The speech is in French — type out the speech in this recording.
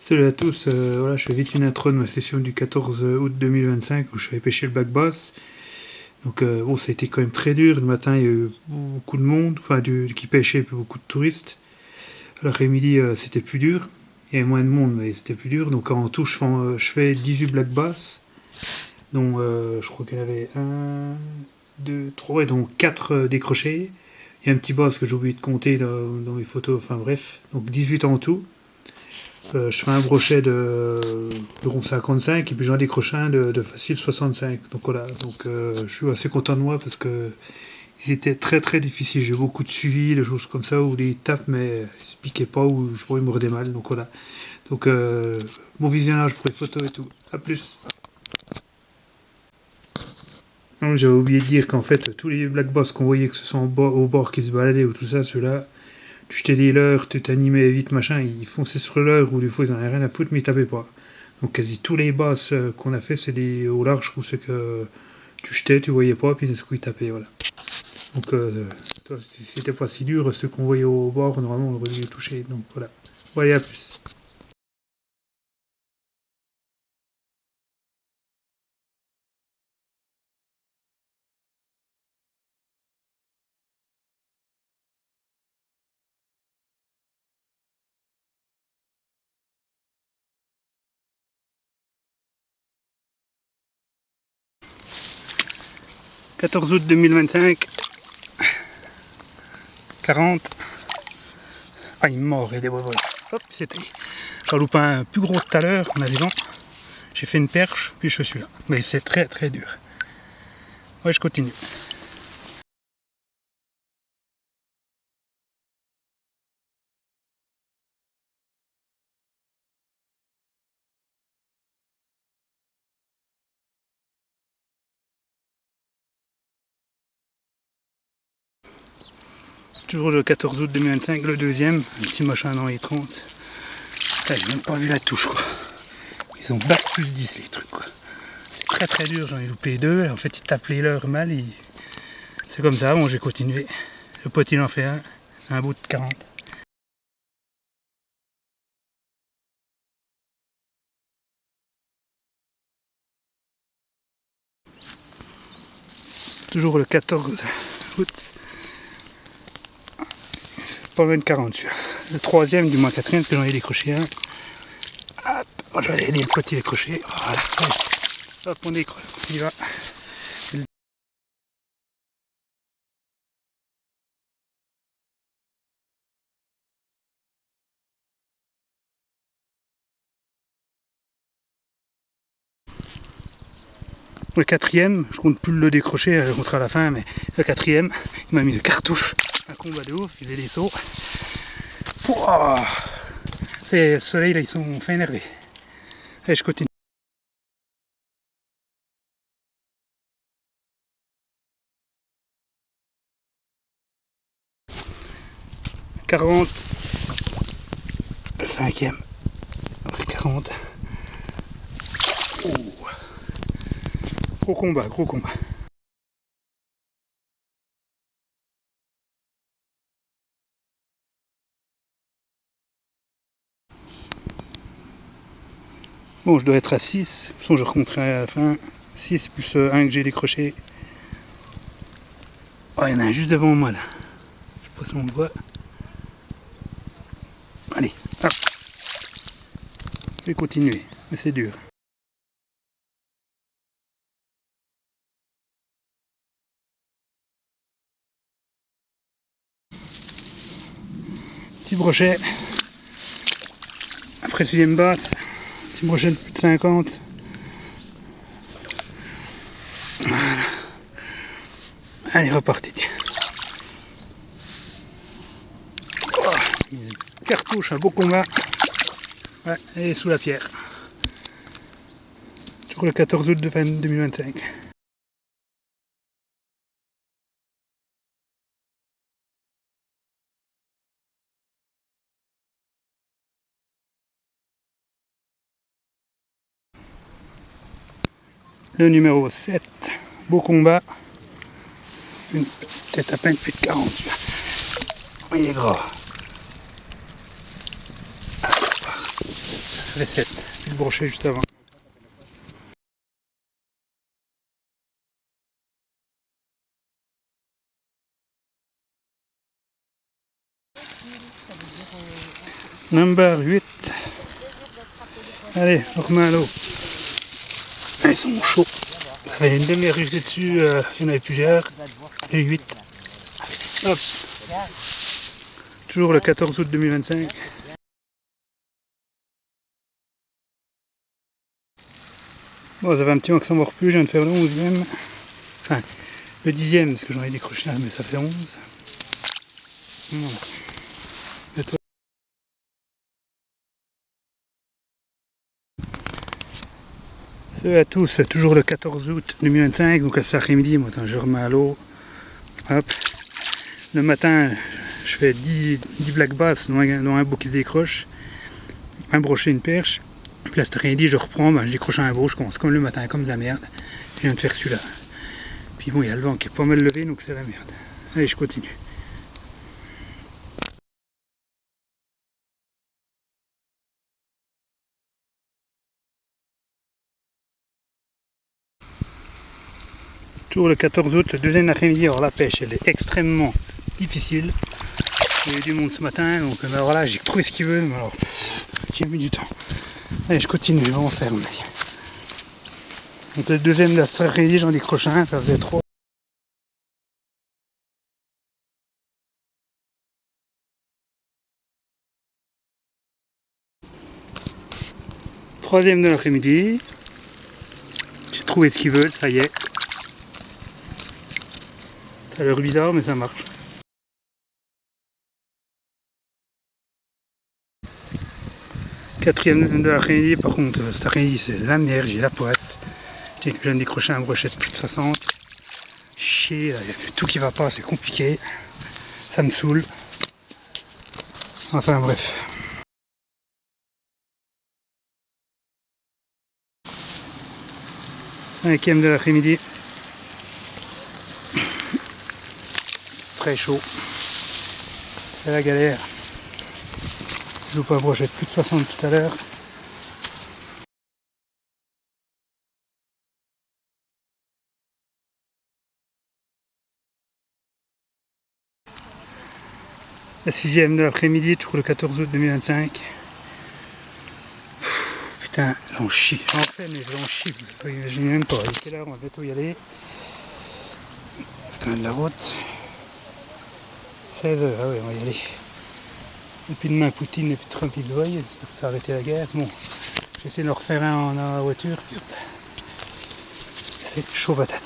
Salut à tous, voilà, je fais vite une intro de ma session du 14 août 2025 où je vais pêcher le bac bass. Donc bon, ça a été quand même très dur. Le matin, il y a eu beaucoup de monde, enfin qui pêchait, et puis beaucoup de touristes. À l'après-midi, c'était plus dur. Il y avait moins de monde, mais c'était plus dur. Donc en tout, je fais 18 black bass, dont je crois qu'il y en avait 1, 2, 3, et donc 4 décrochés. Il y a un petit bass que j'ai oublié de compter dans mes photos, enfin bref, donc 18 en tout. Je fais un brochet de rond 55 et puis j'en décroche un de facile 65. Donc voilà, donc je suis assez content de moi parce que ils étaient très très difficiles. J'ai eu beaucoup de suivi, des choses comme ça, ou des tapes mais ils se piquaient pas ou je pourrais me mordaient mal. Donc voilà. Donc bon visionnage pour les photos et tout. A plus. J'avais oublié de dire qu'en fait tous les black bass qu'on voyait, que ce soit au bord qui se baladaient ou tout ça, ceux-là, tu jetais des leurres, tu t'animais vite, machin, ils fonçaient sur le leurre ou des fois ils en avaient rien à foutre mais ils tapaient pas. Donc quasi tous les basses qu'on a fait c'est des au large, je trouve c'est que tu jetais, tu voyais pas, puis d'un coup ils tapaient, voilà. Donc toi, si c'était pas si dur, ceux qu'on voyait au bord, normalement on aurait dû les toucher, donc voilà. Voilà, à plus. « 14 août 2025, 40. Ah, il mord, il y a des bois. Hop, c'était. J'en loupe un plus gros tout à l'heure en arrivant. J'ai fait une perche, puis je suis là. Mais c'est très très dur. Ouais, je continue. Toujours le 14 août 2025, le deuxième, un petit machin dans les 30. J'ai même pas vu la touche quoi. Ils ont bac plus 10 les trucs quoi. C'est très très dur, j'en ai loupé deux. En fait ils tapent les leurs mal. C'est comme ça, bon j'ai continué. Le pote il en fait un bout de 40. Toujours le 14 août. Pas loin de 40 celui-là. Le troisième, du moins quatrième, parce que j'en ai décroché un. Hop, je vais aider le pote il décroché. Voilà. Hop, on décroche. On y va. Le quatrième, je compte plus le décrocher, je compterai à la fin, mais le quatrième, il m'a mis une cartouche. Un combat de ouf, il faisait des sauts. Pouah, c'est le soleil là, ils sont fait énerver. Allez, je continue. « 40, le cinquième, après 40. Oh. Gros combat, gros combat. Bon, je dois être à 6, de toute façon je recompterai à la fin. 6 plus 1 que j'ai décroché. Oh, il y en a un juste devant moi là. Je sais pas si on le voit. Allez, hop. Je vais continuer, mais c'est dur. Petit brochet. Après le sixième basse. Petit brochet de plus de 50. Voilà. Allez, reparti. Oh, une cartouche, un beau combat. Ouais, et sous la pierre. Toujours le 14 août 2025. Le numéro 7, beau combat. Peut-être à peine plus de 40. Il est gras. fait 7. Puis le brochet juste avant. Number 8. Allez, on remet à l'eau. Ah, ils sont chauds. Ça fait une demi-heure que j'étais dessus, il y en avait plusieurs. Et 8. Hop. Toujours le 14 août 2025. Bon, ça fait un petit moment que ça ne mord plus, je viens de faire le 11e. Enfin, le 10e, parce que j'en ai décroché un, mais ça fait 11. Voilà. Et toi? Salut à tous, toujours le 14 août 2025, donc à cet après-midi, moi je remets à l'eau. Hop. Le matin, je fais 10 black bass, dont un beau qui se décroche, un brochet, une perche. Puis là, cet après-midi, je reprends, je décroche un beau, je commence comme le matin, comme de la merde. Je viens de faire celui-là. Puis bon, il y a le vent qui est pas mal levé, donc c'est la merde. Allez, je continue. Toujours le 14 août, le deuxième après-midi, alors la pêche, elle est extrêmement difficile. Il y a eu du monde ce matin, donc voilà, j'ai trouvé ce qu'il veut, mais alors, j'ai mis du temps. Allez, je continue, je vais en faire. Donc le deuxième de cet après-midi, j'en décroche un, ça faisait 3. Troisième de l'après-midi, j'ai trouvé ce qu'ils veulent, ça y est. Ça a l'air bizarre, mais ça marche. Quatrième de l'après-midi, par contre, cet après-midi, c'est la merde, j'ai la poisse. Je viens de décrocher un brochet de plus de 60. Chier, il y a tout qui va pas, c'est compliqué. Ça me saoule. Enfin bref. Cinquième de l'après-midi. Très chaud. C'est la galère. Je loupe un brochet de plus de 60 tout à l'heure. La sixième de l'après-midi, toujours le 14 août 2025. Putain, j'en chie. J'en fais, mais j'en chie. Vous imaginez même pas. À quelle heure on va bientôt y aller? C'est quand même de la route. 16h, ah ouais, on va y aller. Et puis demain, Poutine et puis Trump, ils se voient. J'espère que ça a arrêté la guerre. Bon, j'essaie de leur refaire un dans la voiture. Puis hop. C'est chaud patate.